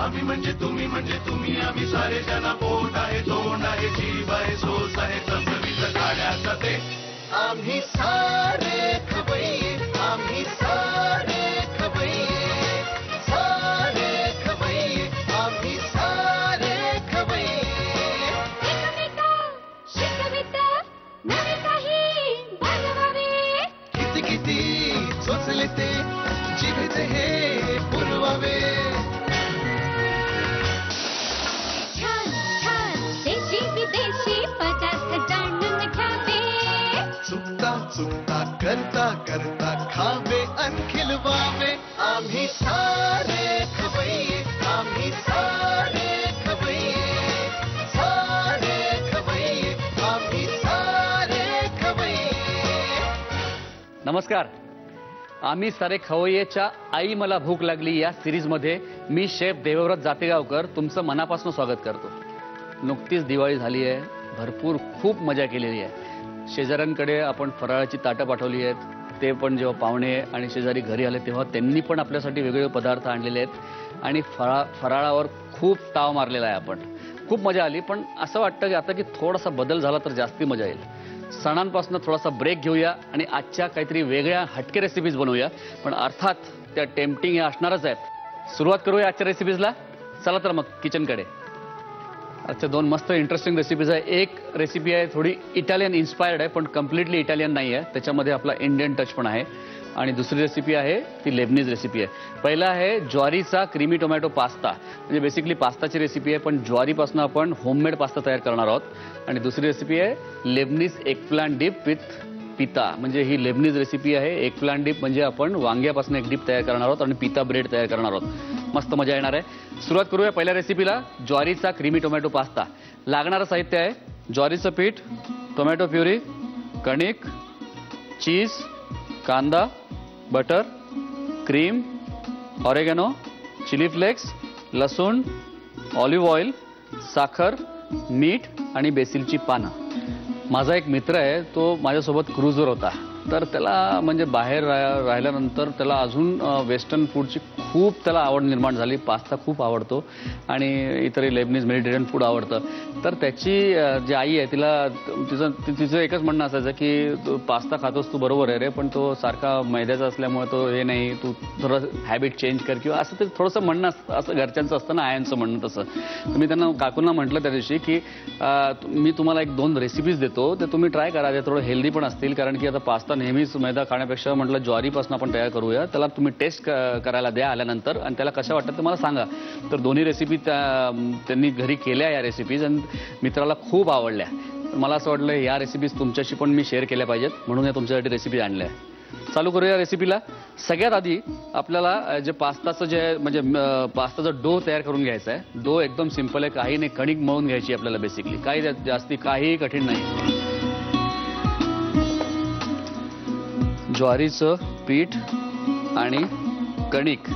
आम्ही म्हणजे तुम्ही आम्ही सारे जना पोट आहे तोंड आहे जीव आहे सोस आहे चमचमीत गाड्याचा ते आम्ही सारे खवय्ये आम्ही सारे खवय्ये सारे खवय्ये आम्ही सारे खवय्ये एकमेका शिकवित नवे काही बनवावे किती किती सोचले ते जिभेचे हे पुरवावे छान छान देशी विदेशी पदार्थ जाणून घ्यावे चुकता चुकता करता करता खावे अन खिलवावे आम्ही सारे खवय्ये आम्ही सारे खवय्ये सारे खवय्ये आम्ही सारे खवय्ये. नमस्कार. आम्ही सारे खवय्येच्या आई मला भूक लागली या सिरीजमध्ये मी शेफ देवव्रत जातेगावकर तुमचं मनापासून स्वागत करतो. नुकतीच दिवाळी झाली आहे. भरपूर खूप मजा केलेली आहे. शेजाऱ्यांकडे आपण फराळाची ताटं पाठवली आहेत. ते पण जेव्हा पाहुणे आणि शेजारी घरी आले तेव्हा त्यांनी पण आपल्यासाठी वेगवेगळे पदार्थ आणलेले आहेत आणि फराळावर खूप ताव मारलेला आहे आपण. खूप मजा आली. पण असं वाटतं की आता की थोडासा बदल झाला तर जास्ती मजा येईल. सणांपासून थोडासा ब्रेक घेऊया आणि आजच्या काहीतरी वेगळ्या हटके रेसिपीज बनवूया. पण अर्थात त्या टेम्पटिंग या असणारच आहेत. सुरुवात करूया आजच्या रेसिपीजला. चला तर मग किचनकडे. आजच्या दोन मस्त इंटरेस्टिंग रेसिपीज आहे. एक रेसिपी आहे थोडी इटालियन इन्स्पायर्ड आहे पण कम्प्लिटली इटालियन नाही आहे. त्याच्यामध्ये आपला इंडियन टच पण आहे. आणि दुसरी रेसिपी आहे ती लेबनीज रेसिपी आहे. पहिला आहे ज्वारीचा क्रीमी टोमॅटो पास्ता. म्हणजे बेसिकली पास्ताची रेसिपी आहे पण ज्वारीपासून आपण होममेड पास्ता तयार करणार आहोत. आणि दुसरी रेसिपी आहे लेबनीज एगप्लांट डिप विथ पिता. म्हणजे ही लेबनीज रेसिपी आहे. एगप्लांट डिप म्हणजे आपण वांग्यापासून एक डिप तयार करणार आहोत आणि पिता ब्रेड तयार करणार आहोत. मस्त मजा येणार आहे. सुरुवात करूया पहिल्या रेसिपीला. ज्वारीचा क्रीमी टोमॅटो पास्ता. लागणारं साहित्य आहे ज्वारीचं पीठ, टोमॅटो प्युरी, कणिक, चीज, कांदा, बटर, क्रीम, ऑरेगॅनो, चिली फ्लेक्स, लसूण, ऑलिव्ह ऑइल, साखर, मीठ आणि बेसिलची पानं. माझा एक मित्र आहे तो माझ्यासोबत क्रूजवर होता. तर त्याला म्हणजे बाहेर राहिल्यानंतर त्याला अजून वेस्टर्न फूडची खूप त्याला आवड निर्माण झाली. पास्ता खूप आवडतो आणि इतरही लेबनीज मेडिटेरियन फूड आवडतं. तर त्याची जी आई आहे तिचं एकच म्हणणं असायचं की पास्ता खातोस तू बरोबर आहे रे पण तो सारखा मैद्याचा असल्यामुळे तो हे नाही तू थोडं हॅबिट चेंज कर किंवा असं ते थोडंसं म्हणणं असं घरच्यांचं असतं ना आयांचं म्हणणं तसं. तर मी त्यांना काकूंना म्हटलं त्या दिवशी की मी तुम्हाला 1-2 रेसिपीज देतो ते तुम्ही ट्राय करा. ते थोडं हेल्दी पण असतील कारण की आता पास्ता नेहमीच मैदा खाण्यापेक्षा म्हटलं ज्वारीपासून आपण तयार करूया. त्याला तुम्ही टेस्ट करायला द्या आल्यानंतर आणि त्याला कशा वाटतात ते मला सांगा. तर दोन्ही रेसिपी त्यांनी घरी केल्या या रेसिपीज आणि मित्राला खूप आवडल्या. मला असं वाटलं या रेसिपीज तुमच्याशी पण मी शेअर केल्या पाहिजेत म्हणून या तुमच्यासाठी रेसिपी आणल्या. चालू करूया रेसिपीला. सगळ्यात आधी आपल्याला जे पास्ताचं जे म्हणजे पास्ताचा डो तयार करून घ्यायचा आहे. डो एकदम सिंपल आहे. काही नाही कणिक मळून घ्यायची आपल्याला बेसिकली. काही जास्ती काही कठीण नाही. ज्वारीचं पीठ आणि कणिक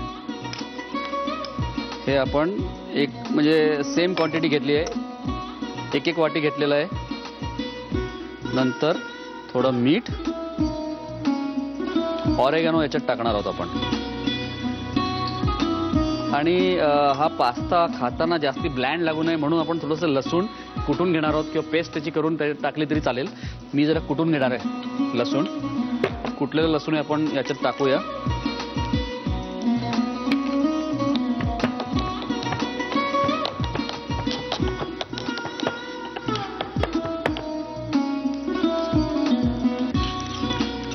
हे आपण एक म्हणजे सेम क्वांटिटी घेतली आहे. 1 वाटी घेतलेलं आहे. नंतर थोडं मीठ, ऑरेगॅनो याच्यात टाकणार आहोत आपण. आणि हा पास्ता खाताना जास्ती ब्लँड लागू नये म्हणून आपण थोडंसं लसूण कुटून घेणार आहोत किंवा पेस्ट त्याची करून टाकली तरी चालेल. मी जरा कुटून घेणार आहे लसूण. कुटलेलं लसूण आपण याच्यात टाकूया.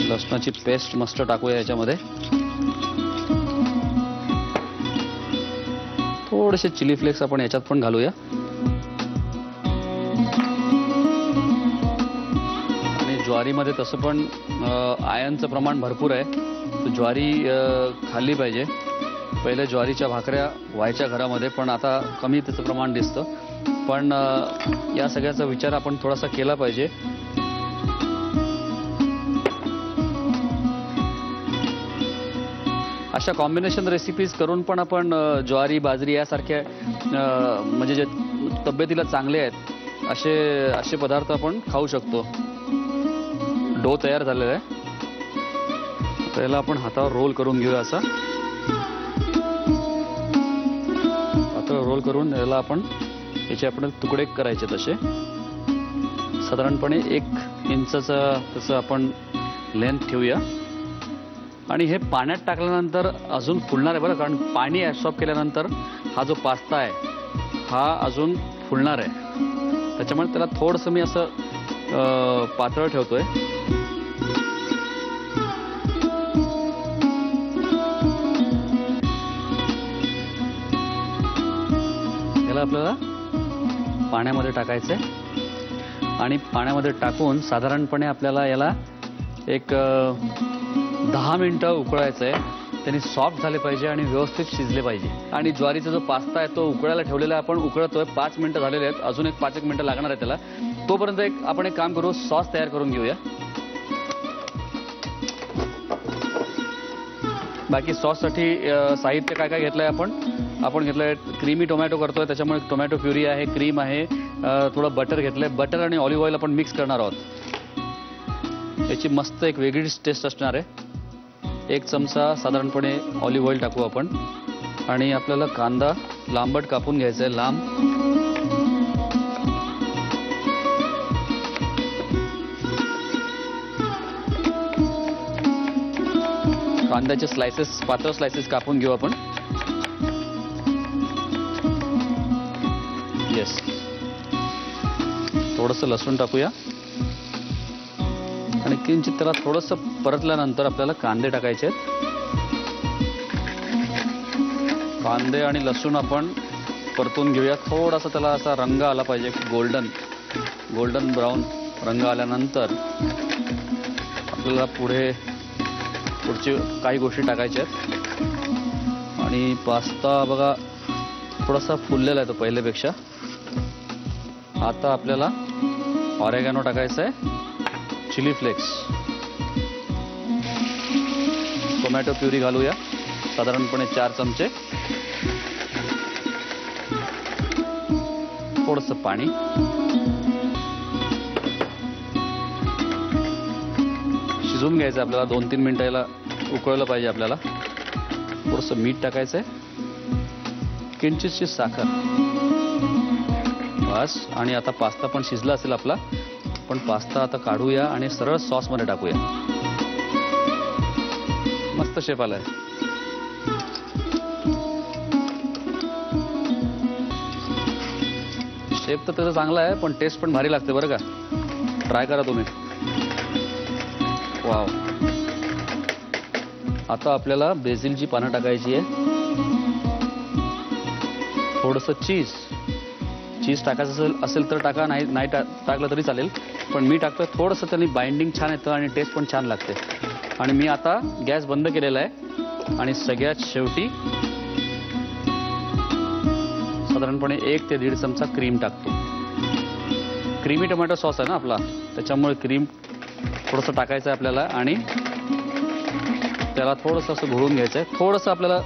लसणाची पेस्ट मस्त टाकूया याच्यामध्ये. थोडेसे चिली फ्लेक्स आपण याच्यात पण घालूया. आणि ज्वारीमध्ये तसं पण आयर्नचं प्रमाण भरपूर आहे. तर ज्वारी खाल्ली पाहिजे. पहिले ज्वारीच्या भाकऱ्या व्हायच्या घरामध्ये पण आता कमी त्याचं प्रमाण दिसतं. पण या सगळ्याचा विचार आपण थोडासा केला पाहिजे. अशा कॉम्बिनेशन रेसिपीज करून पण आपण ज्वारी बाजरी यासारख्या म्हणजे जे तब्येतीला चांगले आहेत असे पदार्थ आपण खाऊ शकतो. डो तयार झालेला आहे. त्याला आपण हातावर रोल करून घेऊया. असा पातळ रोल करून याला आपण याचे आपण तुकडे करायचे तसे साधारणपणे 1 इंचाचा तसं आपण लेंथ ठेवूया. आणि हे पाण्यात टाकल्यानंतर अजून फुलणार आहे बरं, कारण पाणी ॲब्सॉर्ब केल्यानंतर हा जो पास्ता आहे हा अजून फुलणार आहे. त्याच्यामुळे त्याला थोडंसं मी असं पातळ ठेवतोय. याला आपल्याला पाण्यामध्ये टाकायचं आहे आणि पाण्यामध्ये टाकून साधारणपणे आपल्याला याला एक 10 मिनिटं उकळायचं आहे. त्यांनी सॉफ्ट झाले पाहिजे आणि व्यवस्थित शिजले पाहिजे. आणि ज्वारीचा जो पास्ता आहे तो उकळायला ठेवलेला आहे, आपण उकळतोय. 5 मिनिटं झालेले आहेत, अजून एक 5-1 मिनिटं लागणार आहे त्याला. तोपर्यंत आपण एक काम करू, सॉस तयार करून घेऊया. बाकी सॉससाठी साहित्य काय काय घेतलंय आपण घेतलंय क्रीमी टोमॅटो करतोय, त्याच्यामुळे टोमॅटो प्युरी आहे, क्रीम आहे, थोडं बटर घेतलंय. बटर आणि ऑलिव्ह ऑइल आपण मिक्स करणार आहोत. याची मस्त एक वेगळीच टेस्ट असणार आहे. 1 चमचा साधारणपणे ऑलिव्ह ऑइल टाकू आपण. आणि आपल्याला कांदा लांबट कापून घ्यायचा आहे, लांब. कांद्याचे स्लायसेस, पातळ स्लायसेस कापून घेऊ आपण. येस. थोडंसं लसूण टाकूया आणि किंचित त्याला थोडंसं परतल्यानंतर आपल्याला कांदे टाकायचे आहेत. कांदे आणि लसूण आपण परतून घेऊया. थोडासा त्याला असा रंग आला पाहिजे, गोल्डन ब्राऊन रंग आल्यानंतर आपल्याला पुढची काही गोष्टी टाकायच्या आहेत. आणि पास्ता बघा थोडासा फुललेला आहे तो पहिल्यापेक्षा. आता आपल्याला ऑरेगॅनो टाकायचं आहे, चिली फ्लेक्स, टोमॅटो प्युरी घालूया साधारणपणे 4 चमचे, थोडंसं पाणी, शिजवून घ्यायचं आपल्याला. 2-3 मिनिटं याला उकळलं पाहिजे आपल्याला. थोडंसं मीठ टाकायचं आहे, किंचितशी साखर, बस. आणि आता पास्ता पण शिजला असेल आपला. पण पास्ता आता काढूया आणि सरळ सॉसमध्ये टाकूया. मस्त शेप आलाय. शेप तर त्याचा चांगला आहे, पण टेस्ट पण भारी लागते बरं का. ट्राय करा तुम्ही. वाव. आता आपल्याला बेसिलची पानं टाकायची आहे. थोडंसं चीज टाकायचं असेल तर टाका, नाही टाकलं तरी चालेल. पण मी टाकतो थोडंसं, त्यांनी बाइंडिंग छान येतं आणि टेस्ट पण छान लागते. आणि मी आता गॅस बंद केलेला आहे. आणि सगळ्यात शेवटी साधारणपणे 1 ते 1.5 चमचा क्रीम टाकतो. क्रीमी टोमॅटो सॉस आहे ना आपला, त्याच्यामुळे क्रीम थोडंसं टाकायचं आहे आपल्याला. आणि त्याला थोडंसं असं घोळून घ्यायचं आहे. थोडंसं आपल्याला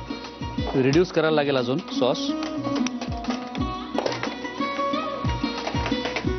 रिड्यूस करायला लागेल अजून सॉस.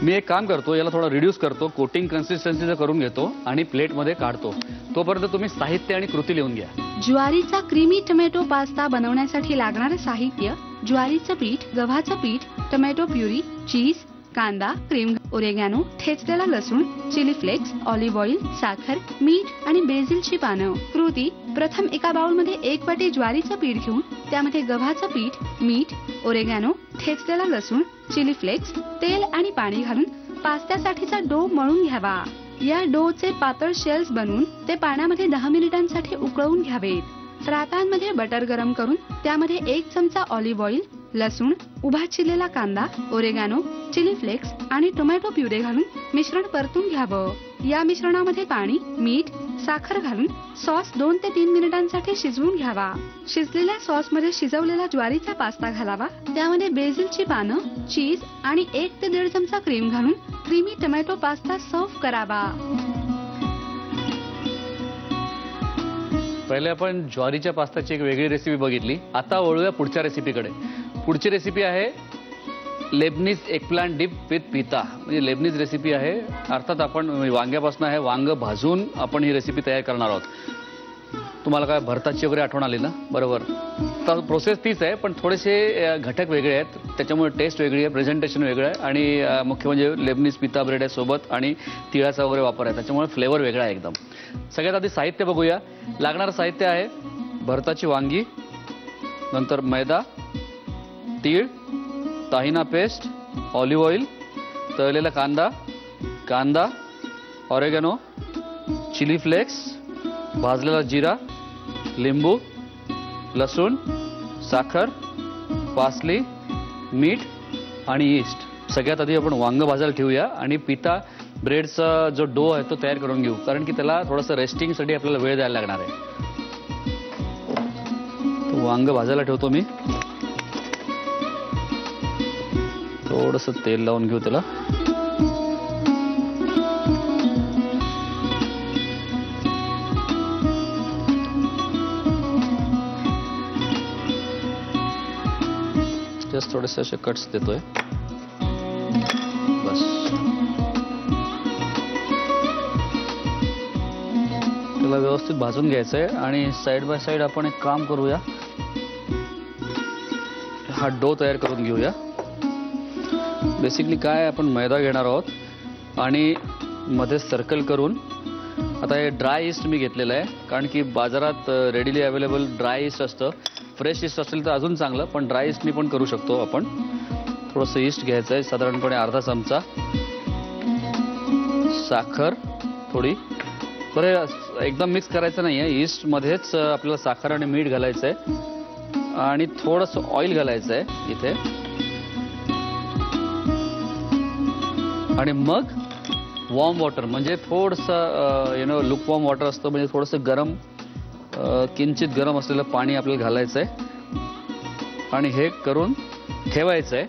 मी एक काम करतो, याला थोडं रिड्यूस करतो, कोटिंग कन्सिस्टन्सीचं करून घेतो आणि प्लेटमध्ये काढतो. तोपर्यंत तुम्ही साहित्य आणि कृती लिहून घ्या. ज्वारीचा क्रीमी टोमॅटो पास्ता बनवण्यासाठी लागणारे साहित्य: ज्वारीचं पीठ, गव्हाचं पीठ, टोमॅटो प्युरी, चीज, कांदा, क्रीम, ओरेगॅनो, ठेचलेला लसूण, चिली फ्लेक्स, ऑलिव्ह ऑइल, साखर, मीठ आणि बेसिलची पानं. कृती: प्रथम एका बाउलमध्ये 1 वाटी ज्वारीचं पीठ घेऊन त्यामध्ये गव्हाचं पीठ, मीठ, ओरेगॅनो, ठेचलेला लसूण, चिली फ्लेक्स, तेल आणि पाणी घालून पास्त्यासाठीचा डो मळून घ्यावा. या डोचे पातळ शेल्स बनवून ते पाण्यामध्ये 10 मिनिटांसाठी उकळवून घ्यावेत. फ्रायपॅनमध्ये बटर गरम करून त्यामध्ये 1 चमचा ऑलिव्ह ऑइल, लसूण, उभा चिरलेला कांदा, ओरेगॅनो, चिली फ्लेक्स आणि टोमॅटो प्युरे घालून मिश्रण परतून घ्यावं. या मिश्रणामध्ये पाणी, मीठ, साखर घालून सॉस 2 ते 3 मिनिटांसाठी शिजवून घ्यावा. शिजलेल्या सॉसमध्ये शिजवलेला ज्वारीचा पास्ता घालावा. त्यामध्ये बेसिलची पानं, चीज आणि 1 ते 1.5 चमचा क्रीम घालून क्रीमी टोमॅटो पास्ता सर्व्ह करावा. पहिले आपण ज्वारीच्या पास्त्याची एक वेगळी रेसिपी बघितली. आता वळूया पुढच्या रेसिपीकडे. पुढची रेसिपी आहे लेबनीज एगप्लांट डिप विथ पिता. म्हणजे लेबनीज रेसिपी आहे. अर्थात आपण वांग्यापासून आहे, वांग भाजून आपण ही रेसिपी तयार करणार आहोत. तुम्हाला काय भरताची वगैरे आठवण आली ना? बरोबर. प्रोसेस तीच आहे, पण थोडेसे घटक वेगळे आहेत, त्याच्यामुळे टेस्ट वेगळी आहे, प्रेझेंटेशन वेगळं आहे आणि मुख्य म्हणजे लेबनीज पिता ब्रेड आहे सोबत आणि तिळाचा वगैरे वापर आहे, त्याच्यामुळे फ्लेवर वेगळा आहे एकदम. सगळ्यात आधी साहित्य बघूया. लागणारं साहित्य आहे भरताची वांगी, नंतर मैदा, तीळ, ताहिना पेस्ट, ऑलिव्ह ऑइल, तळलेला कांदा, ऑरेगॅनो, चिली फ्लेक्स, भाजलेला जिरा, लिंबू, लसूण, साखर, पार्सली, मीठ आणि ईस्ट. सगळ्यात आधी आपण वांग भाजायला ठेवूया आणि पिता ब्रेडचा जो डो आहे तो तयार करून घेऊ, कारण की त्याला थोडंसं रेस्टिंगसाठी आपल्याला वेळ द्यायला लागणार आहे. वांग भाजायला ठेवतो मी. थोडंसं तेल लावून घेऊ त्याला. जस्ट थोडेसे असे कट्स देतोय बस. त्याला व्यवस्थित भाजून घ्यायचं आहे आणि साईड बाय साईड आपण एक काम करूया, हा डो तयार करून घेऊया. बेसिकली काय आपण मैदा घेणार आहोत आणि मध्ये सर्कल करून, आता हे ड्राय ईस्ट मी घेतलेलं आहे, कारण की बाजारात रेडीली अवेलेबल ड्राय ईस्ट असतं. फ्रेश ईस्ट असेल तर अजून चांगलं, पण ड्राय ईस्टनी पण करू शकतो आपण. थोडंसं ईस्ट घ्यायचं आहे, साधारणपणे अर्धा चमचा. साखर थोडी, बरं एकदम मिक्स करायचं नाही आहे, ईस्टमध्येच आपल्याला साखर आणि मीठ घालायचं आहे आणि थोडंसं ऑइल घालायचं आहे इथे. आणि मग वॉर्म वॉटर, म्हणजे थोडंसं लुक वॉर्म वॉटर असतं, म्हणजे थोडंसं गरम, किंचित गरम असलेलं पाणी आपल्याला घालायचं आहे आणि हे करून ठेवायचं आहे.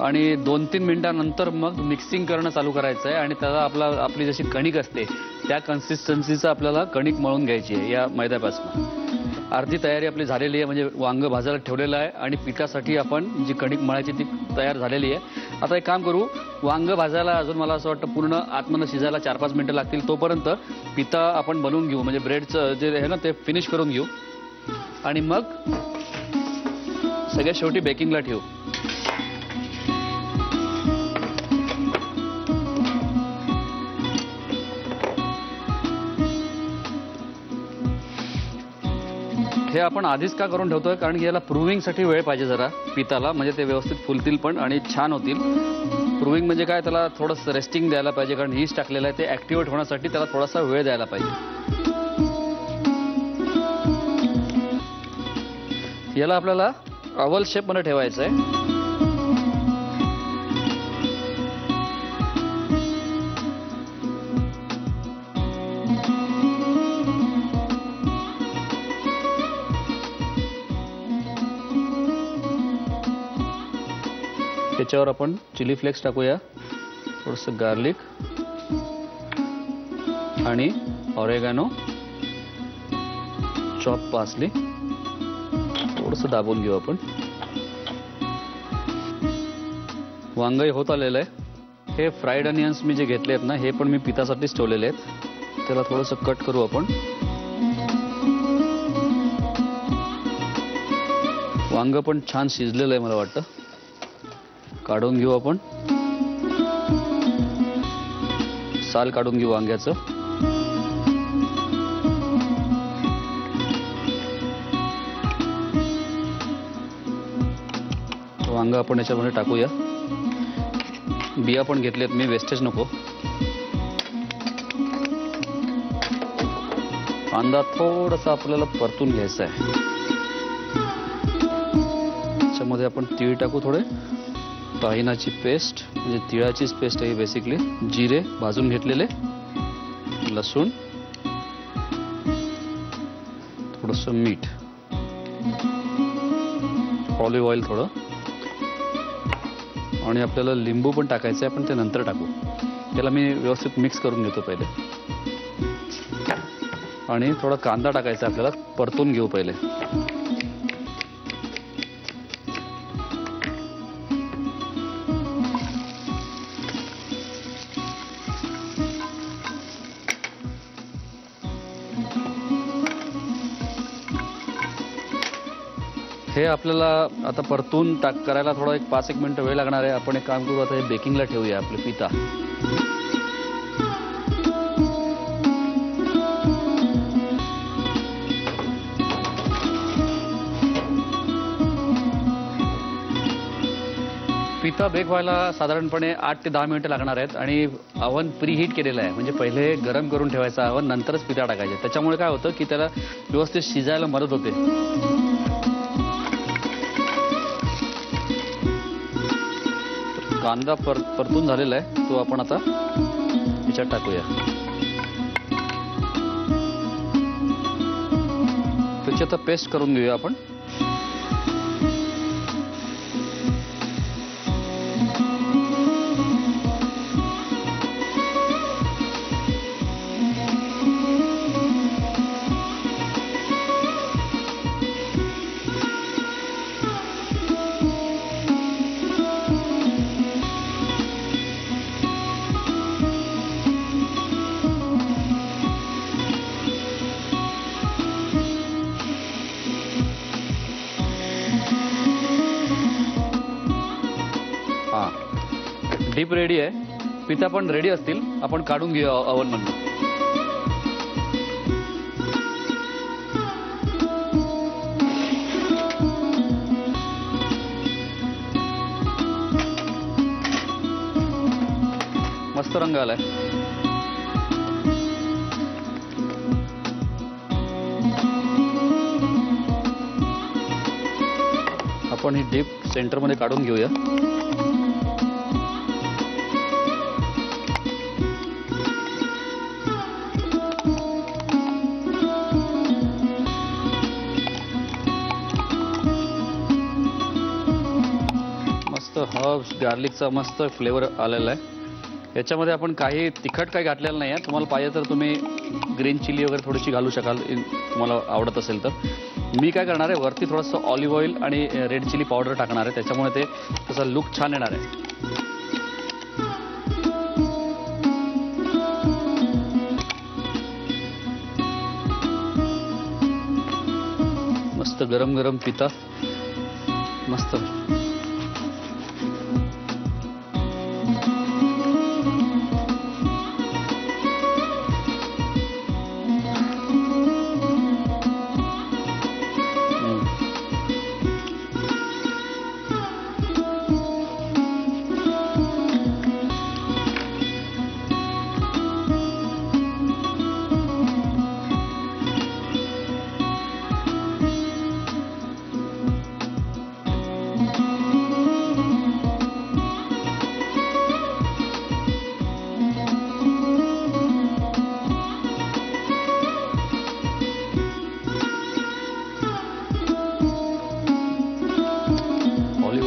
आणि 2-3 मिनिटांनंतर मग मिक्सिंग करणं चालू करायचं आहे आणि त्याला आपली जशी कणिक असते त्या कन्सिस्टन्सीचं आपल्याला कणिक मळून घ्यायची आहे या मैद्यापासून. अर्धी तयारी आपली झालेली आहे, म्हणजे वांग भाजायला ठेवलेलं आहे आणि पिठासाठी आपण जी कणिक मळायची ती तयार झालेली आहे. आता एक काम करू, वांग भाजायला अजून मला असं वाटतं पूर्ण आतमध्ये शिजायला 4-5 मिनिटं लागतील. तोपर्यंत पिठा आपण बनवून घेऊ, म्हणजे ब्रेडचं जे आहे ना ते फिनिश करून घेऊ आणि मग सगळ्यात शेवटी बेकिंगला ठेवू. हे आपण आधीच का करून ठेवतोय, कारण की याला प्रूव्हिंगसाठी वेळ पाहिजे जरा पिठाला, म्हणजे ते व्यवस्थित फुलतील पण आणि छान होतील. प्रूव्हिंग म्हणजे काय, त्याला थोडंसं रेस्टिंग द्यायला पाहिजे, कारण ईस्ट टाकलेलं आहे, ते ऍक्टिव्हेट होण्यासाठी त्याला थोडासा वेळ द्यायला पाहिजे. याला आपल्याला ओव्हल शेपमध्ये ठेवायचं आहे. त्याच्यावर आपण चिली फ्लेक्स टाकूया, थोडंसं गार्लिक आणि ऑरेगॅनो, चॉप पार्सली थोडंसं दाबून घेऊ आपण. वांगही होत आलेलं आहे. हे फ्राईड अनियन्स मी जे घेतले आहेत ना, हे पण मी पिठासाठीच ठेवलेले आहेत. त्याला थोडंसं कट करू आपण. वांग पण छान शिजलेलं आहे मला वाटतं. काढून घेऊ आपण, साल काढून घेऊ वांग्याचं. वांग आपण याच्यामध्ये टाकूया. बिया पण घेतलेत मी, वेस्टेज नको. कांदा थोडासा आपल्याला परतून घ्यायचा आहे. त्याच्यामध्ये आपण तीळ टाकू, थोडे ताहिनाची पेस्ट, म्हणजे तिळाचीच पेस्ट आहे बेसिकली. जिरे भाजून घेतलेले, लसूण, थोडंसं मीठ, ऑलिव्ह ऑइल थोडं, आणि आपल्याला लिंबू पण टाकायचं आहे, पण ते नंतर टाकू. त्याला मी व्यवस्थित मिक्स करून घेतो पहिले. आणि थोडा कांदा टाकायचा आपल्याला, परतून घेऊ पहिले. हे आपल्याला आता परतून करायला थोडा 5-1 मिनिटं वेळ लागणार आहे. आपण एक काम करू, आता हे बेकिंगला ठेवूया आपले पिता. पिता बेक व्हायला साधारणपणे 8 ते 10 मिनिटं लागणार आहेत आणि अवन प्रीहीट केलेलं आहे. म्हणजे पहिले गरम करून ठेवायचं अवन, नंतरच पिता टाकायचे. त्याच्यामुळे काय होतं की त्याला व्यवस्थित शिजायला मदत होते. कांदा परतून झालेला आहे, तो आपण आता याच्यात टाकूया. त्याची आता पेस्ट करून घेऊया आपण. डीप रेडी आहे, पिता पण रेडी असतील. आपण काढून घेऊया अवन मधून. मस्त रंग आलाय. आपण ही डीप सेंटर मध्ये काढून घेऊया. हर्ब्स गार्लिकचा मस्त फ्लेवर आलेला आहे. याच्यामध्ये आपण काही तिखट काही घातलेलं नाही आहे. तुम्हाला पाहिजे तर तुम्ही ग्रीन चिली वगैरे थोडीशी घालू शकाल, तुम्हाला आवडत असेल तर. मी काय करणार आहे, वरती थोडंसं ऑलिव्ह ऑइल आणि रेड चिली पावडर टाकणार आहे. त्याच्यामुळे ते त्याचा लुक छान येणार आहे. मस्त गरम गरम पिता, मस्त.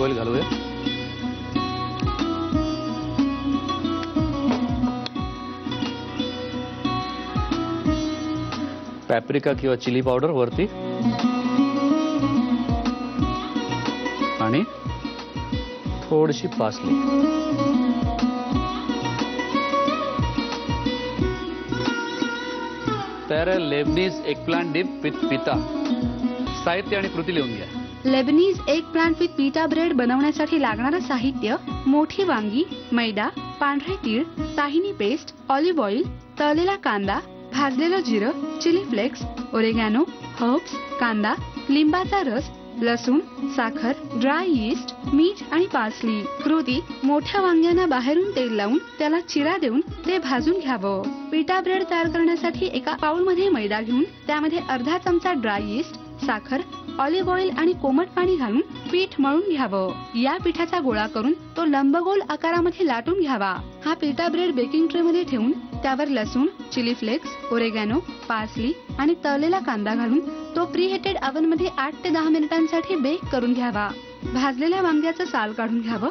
ऑइल घालूया. पॅप्रिका किंवा चिली पावडर वरती आणि थोडीशी पार्सली. तयार आहे लेबनीज एगप्लांट डिप विथ पिता. साहित्य आणि कृती लिहून घ्या. लेबनीज एग प्लांट विथ पिटा ब्रेड बनवण्यासाठी लागणारं साहित्य: मोठी वांगी, मैदा, पांढरे तीळ, ताहिनी पेस्ट, ऑलिव्ह ऑइल, तळलेला कांदा, भाजलेलं जिरं, चिली फ्लेक्स, ओरेगॅनो, हर्ब्स, कांदा, लिंबाचा रस, लसूण, साखर, ड्राय यीस्ट, मीठ आणि पार्सली. कृती: मोठ्या वांग्यांना बाहेरून तेल लावून त्याला चिरा देऊन ते भाजून घ्यावं. पिटा ब्रेड तयार करण्यासाठी एका बाउलमध्ये मैदा घेऊन त्यामध्ये अर्धा चमचा ड्राय यीस्ट, साखर, ऑलिव्ह ऑइल आणि कोमट पाणी घालून पीठ मळून घ्यावं. या पिठाचा गोळा करून तो लंबगोल आकारामध्ये लाटून घ्यावा. हा पिटा ब्रेड बेकिंग ट्रे मध्ये ठेवून त्यावर लसूण, चिली फ्लेक्स, ओरेगॅनो, पार्सली आणि तळलेला कांदा घालून तो प्रीहीटेड ओव्हन मध्ये 8 ते 10 मिनिटांसाठी बेक करून घ्यावा. भाजलेल्या वांग्याचं साल काढून घ्यावं.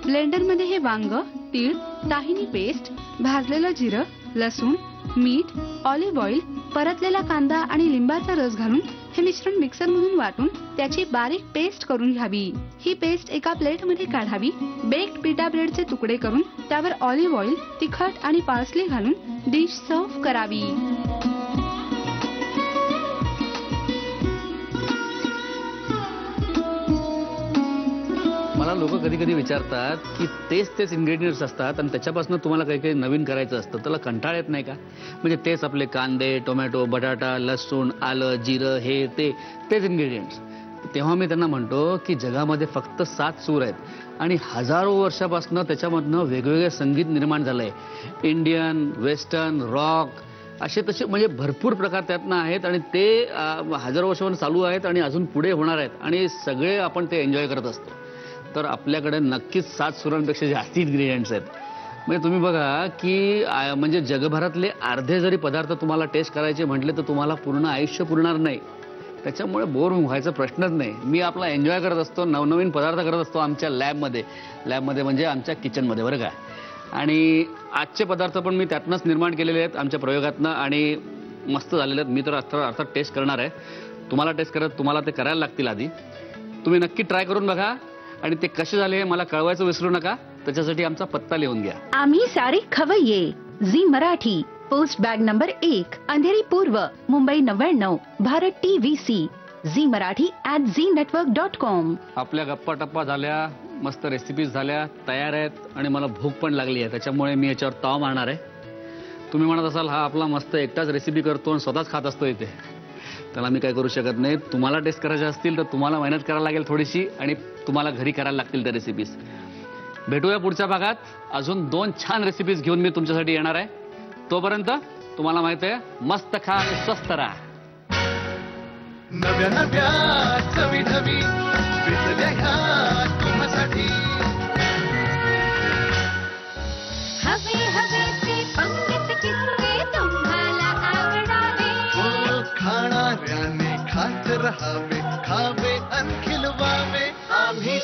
ब्लेंडर मध्ये हे वांग, तीळ, ताहिनी पेस्ट, भाजलेलं जिरं, लसूण, मीठ, ऑलिव्ह ऑइल, परतलेला कांदा आणि लिंबाचा रस घालून हे मिश्रण मिक्सर मधून वाटून त्याची बारीक पेस्ट करून घ्यावी. ही पेस्ट एका प्लेट मध्ये काढावी. बेक्ड पिटा ब्रेडचे तुकडे करून त्यावर ऑलिव्ह ऑइल, तिखट आणि पार्सली घालून डिश सर्व्ह करावी. लोक कधी कधी विचारतात की तेच इन्ग्रेडियंट्स असतात आणि त्याच्यापासून तुम्हाला काही काही नवीन करायचं असतं, त्याला कंटाळ येत नाही का? म्हणजे तेच आपले कांदे, टोमॅटो, बटाटा, लसूण, आलं, जिरं, हे तेच इन्ग्रेडियंट्स. तेव्हा मी त्यांना म्हणतो की जगामध्ये फक्त 7 सूर आहेत आणि हजारो वर्षापासून त्याच्यामधनं वेगवेगळे संगीत निर्माण झालंय. इंडियन, वेस्टर्न, रॉक, असे तसे म्हणजे भरपूर प्रकार त्यातनं आहेत आणि ते हजारो वर्षापासून चालू आहेत आणि अजून पुढे होणार आहेत आणि सगळे आपण ते एन्जॉय करत असतो. तर आपल्याकडे नक्कीच 7 सुरांपेक्षा जास्त इन्ग्रेडियंट्स आहेत. म्हणजे तुम्ही बघा की म्हणजे जगभरातले अर्धे जरी पदार्थ तुम्हाला टेस्ट करायचे म्हटले तर तुम्हाला पूर्ण आयुष्य पुरणार नाही. त्याच्यामुळे बोर व्हायचा प्रश्नच नाही. मी आपला एन्जॉय करत असतो, नवनवीन पदार्थ करत असतो आमच्या लॅबमध्ये म्हणजे आमच्या किचनमध्ये, बरं का. आणि आजचे पदार्थ पण मी त्यातनंच निर्माण केलेले आहेत आमच्या प्रयोगातनं आणि मस्त झालेले आहेत. मी तर अर्थात टेस्ट करणार आहे. तुम्हाला ते करायला लागतील आधी. तुम्ही नक्की ट्राय करून बघा आणि ते कसे झाले मला कळवायचं विसरू नका. त्याच्यासाठी आमचा पत्ता लिहून घ्या. आम्ही सारे खवय्ये, Zee Marathi, post bag number 1, Andheri पूर्व, मुंबई 99, भारत TVC, झी मराठी @znetwork.com. आपल्या गप्पा टप्पा झाल्या, मस्त रेसिपीज झाल्या, तयार आहेत आणि मला भूक पण लागली आहे. त्याच्यामुळे मी याच्यावर ताव मारणार आहे. तुम्ही म्हणत असाल हा आपला मस्त एकटाच रेसिपी करतो आणि स्वतःच खात असतो इथे. त्याला मी काय करू शकत नाही. तुम्हाला टेस्ट करायच्या असतील तर तुम्हाला मेहनत करायला लागेल थोडीशी आणि तुम्हाला घरी करायला लागतील त्या रेसिपीज. भेटूया पुढच्या भागात. अजून 2 छान रेसिपीज घेऊन मी तुमच्यासाठी येणार आहे. तोपर्यंत तुम्हाला माहिती आहे, मस्त खा आणि स्वस्त राहा. नव्या नव्या चवी ढवी विसरल्या ह्या तुम्हासाठी. हवे ते पंगत किस्से तुम्हाला आवडावे. खाणाऱ्याने खात रहावे, खावे आणि खिलवावे. आम्ही